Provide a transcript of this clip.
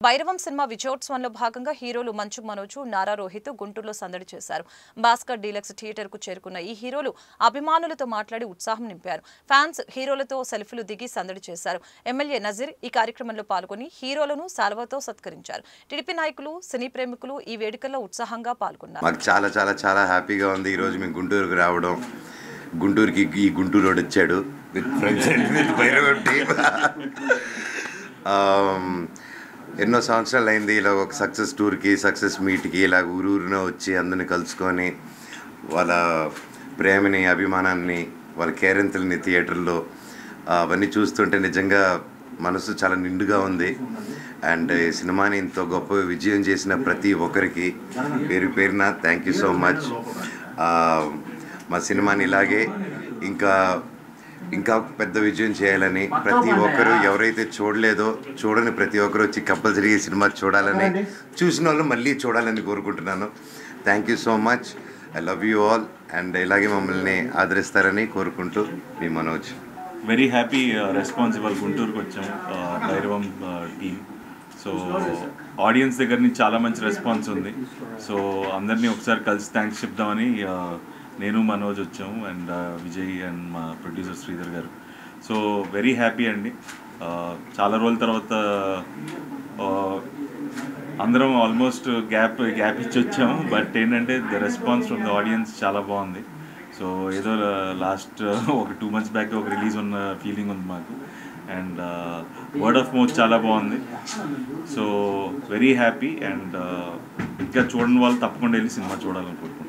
Bhairavam cinema విజయోత్సవంలో భాగంగా హీరోలు మంచు మనోజ్, నారా రోహిత్ గుంటూరులో సందడి చేశారు. భాస్కర్ డీలక్స్ థియేటర్ కు చేరుకున్న ఈ హీరోలు అభిమానులతో మాట్లాడి ఉత్సాహం నింపారు. ఫ్యాన్స్ హీరోలతో సెల్ఫీలు దిగి సందడి చేశారు. ఎమ్మెల్యే నజీర్ ఈ కార్యక్రమంలో పాల్గొని హీరోలను సాల్వాతో సత్కరించారు. టీడీపీ నాయకులు, సినీ ప్రేమికులు ఈ వేడుకల్లో ఉత్సాహంగా పాల్గొన్నారు. మాకు చాలా చాలా చాలా హ్యాపీగా ఉంది ఈ రోజు మేము గుంటూరుకు రావడం. గుంటూరుకి ఈ గుంటూరు రోడ్ వచ్చాడు with friends and with Bhairavam team. ఎన్నో సంవత్సరాలు అయింది ఇలా ఒక సక్సెస్ టూర్కి, సక్సెస్ మీట్కి ఇలా ఊరూరున వచ్చి అందరిని కలుసుకొని వాళ్ళ ప్రేమని, అభిమానాన్ని, వాళ్ళ కేరింతల్ని థియేటర్లో అవన్నీ చూస్తుంటే నిజంగా మనసు చాలా నిండుగా ఉంది. అండ్ ఈ సినిమాని ఇంత గొప్ప విజయం చేసిన ప్రతి ఒక్కరికి పేరు పేరున థ్యాంక్ యూ సో మచ్. మా సినిమాని ఇలాగే ఇంకా పెద్ద విజయం చేయాలని, ప్రతి ఒక్కరు ఎవరైతే చూడలేదో చూడని ప్రతి ఒక్కరు వచ్చి కంపల్సరీగా సినిమా చూడాలని, చూసిన వాళ్ళు మళ్ళీ చూడాలని కోరుకుంటున్నాను. Thank you so much. I love you all. And ఇలాగే మమ్మల్ని ఆదరిస్తారని కోరుకుంటూ మీ మనోజ్. వెరీ హ్యాపీ రెస్పాన్సిబుల్ గుంటూరుకు వచ్చాం భైరవం టీమ్. సో ఆడియన్స్ దగ్గర నుంచి చాలా మంచి రెస్పాన్స్ ఉంది. సో అందరినీ ఒకసారి కలిసి థ్యాంక్స్ చెప్దామని నేను మనోజ్ వచ్చాము అండ్ విజయ్ అండ్ మా ప్రొడ్యూసర్ శ్రీధర్ గారు. సో వెరీ హ్యాపీ అండి. చాలా రోజుల తర్వాత అందరం ఆల్మోస్ట్ గ్యాప్ ఇచ్చి వచ్చాము. బట్ ఏంటంటే the response from the audience చాలా బాగుంది. సో ఏదో లాస్ట్ ఒక 2 months బ్యాక్ ఒక రిలీజ్ ఉన్న ఫీలింగ్ ఉంది మాకు. అండ్ వర్డ్ ఆఫ్ మౌత్ చాలా బాగుంది. So very happy. అండ్ ఇంకా చూడని వాళ్ళు తప్పకుండా వెళ్ళి సినిమా చూడాలనుకుంటున్నాను.